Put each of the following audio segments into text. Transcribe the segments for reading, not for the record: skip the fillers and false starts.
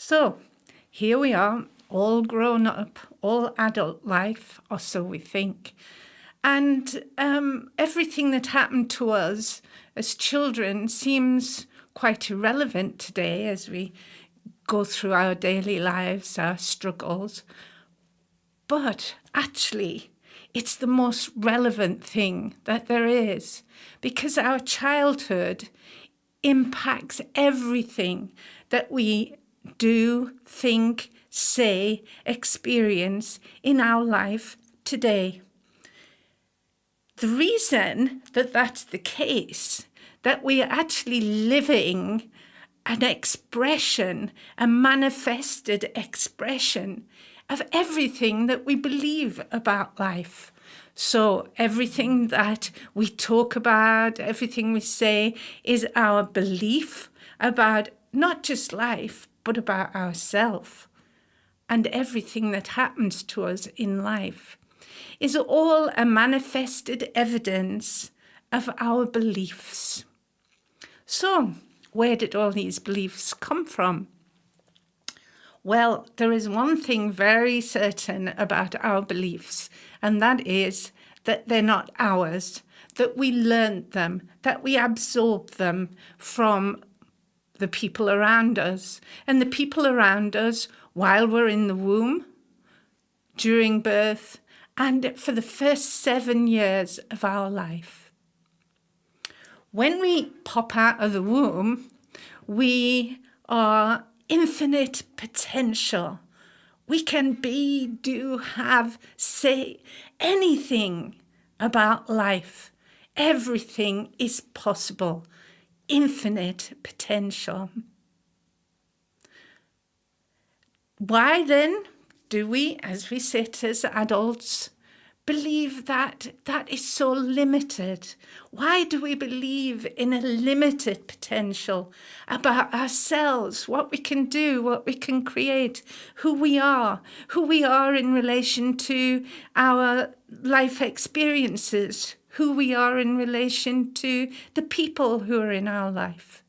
So here we are, all grown up, all adult life, or so we think. And everything that happened to us as children seems quite irrelevant today as we go through our daily lives, our struggles. But actually, it's the most relevant thing that there is, because our childhood impacts everything that we do, think, say, experience in our life today. The reason that that's the case, that we are actually living an expression, a manifested expression of everything that we believe about life. So everything that we talk about, everything we say is our belief about not just life, but about ourselves. And everything that happens to us in life is all a manifested evidence of our beliefs. So, where did all these beliefs come from? Well, there is one thing very certain about our beliefs, and that is that they're not ours, that we learned them, that we absorbed them from the people around us. And the people around us while we're in the womb, during birth, and for the first 7 years of our life. When we pop out of the womb, we are infinite potential. We can be, do, have, say anything about life. Everything is possible. Infinite potential. Why then do we, as we sit as adults, believe that that is so limited? Why do we believe in a limited potential about ourselves, what we can do, what we can create, who we are in relation to our life experiences, who we are in relation to the people who are in our life?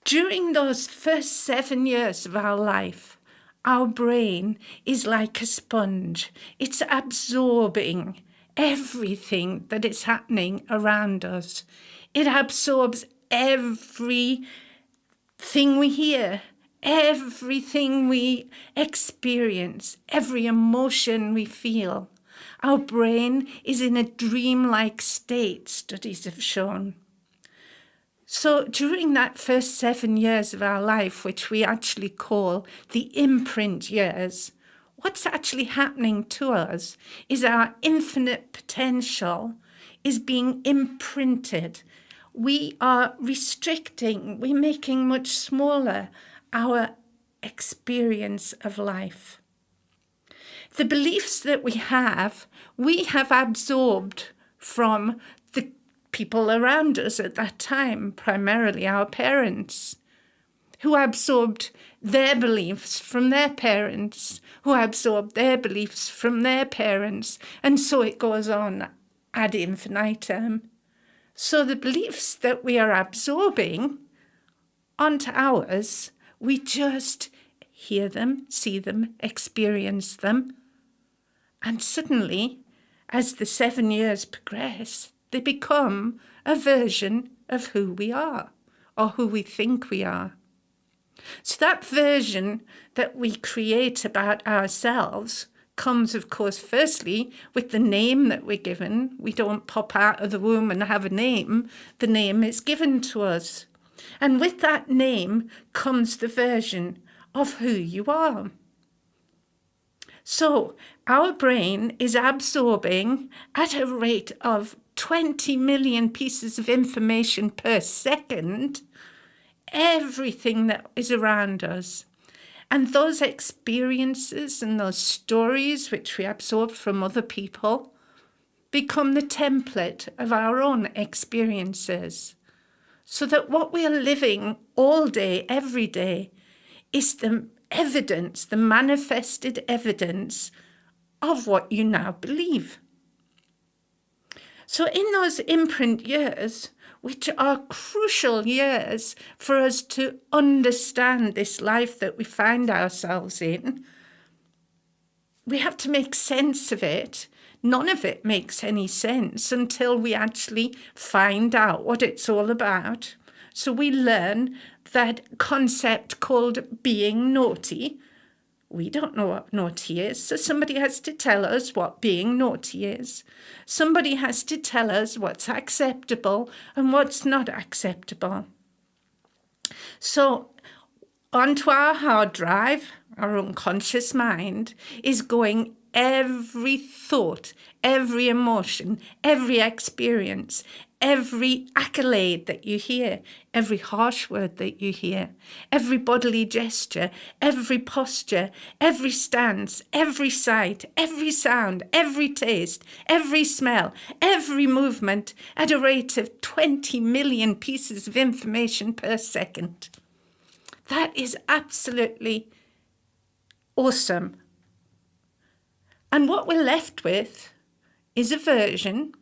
During those first 7 years of our life, our brain is like a sponge. It's absorbing everything that is happening around us. It absorbs everything we hear, everything we experience, every emotion we feel. Our brain is in a dreamlike state, studies have shown. So during that first 7 years of our life, which we actually call the imprint years, what's actually happening to us is our infinite potential is being imprinted. We are restricting, we're making much smaller our experience of life. The beliefs that we have absorbed from the people around us at that time, primarily our parents, who absorbed their beliefs from their parents, who absorbed their beliefs from their parents, and so it goes on ad infinitum. So the beliefs that we are absorbing onto ours, we just hear them, see them, experience them, and suddenly, as the 7 years progress, they become a version of who we are, or who we think we are. So that version that we create about ourselves comes, of course, firstly with the name that we're given. We don't pop out of the womb and have a name. The name is given to us. And with that name comes the version of who you are. So our brain is absorbing at a rate of 20 million pieces of information per second, everything that is around us. And those experiences and those stories which we absorb from other people become the template of our own experiences. So that what we are living all day, every day, is the evidence, the manifested evidence of what you now believe. So in those imprint years, which are crucial years for us to understand this life that we find ourselves in. We have to make sense of it. None of it makes any sense until we actually find out what it's all about. So we learn that concept called being naughty. We don't know what naughty is, so somebody has to tell us what being naughty is. Somebody has to tell us what's acceptable and what's not acceptable. So onto our hard drive, our unconscious mind, is going every thought, every emotion, every experience, every accolade that you hear, every harsh word that you hear, every bodily gesture, every posture, every stance, every sight, every sound, every taste, every smell, every movement at a rate of 20 million pieces of information per second. That is absolutely awesome. And what we're left with is a version,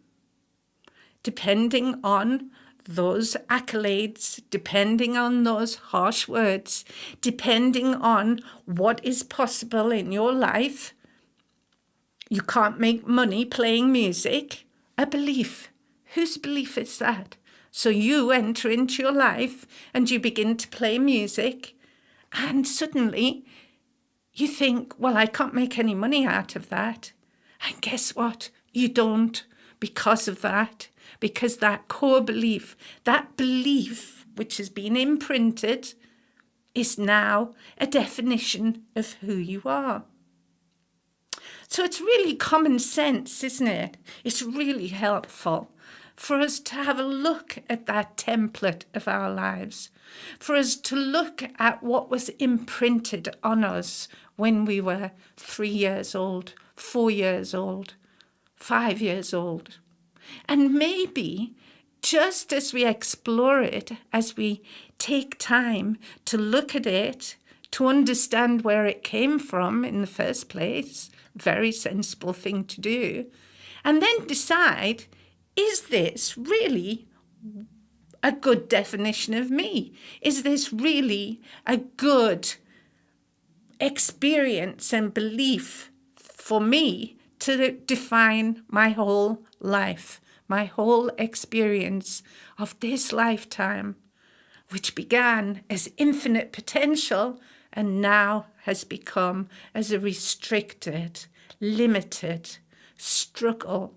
depending on those accolades, depending on those harsh words, depending on what is possible in your life. You can't make money playing music. A belief. Whose belief is that? So you enter into your life and you begin to play music, and suddenly you think, well, I can't make any money out of that. And guess what? You don't, because of that. Because that core belief, that belief which has been imprinted, is now a definition of who you are. So it's really common sense, isn't it? It's really helpful for us to have a look at that template of our lives, for us to look at what was imprinted on us when we were 3 years old, 4 years old, 5 years old. And maybe just as we explore it, as we take time to look at it, to understand where it came from in the first place, very sensible thing to do, and then decide, is this really a good definition of me? Is this really a good experience and belief for me to define my whole life, my whole experience of this lifetime, which began as infinite potential and now has become as a restricted, limited struggle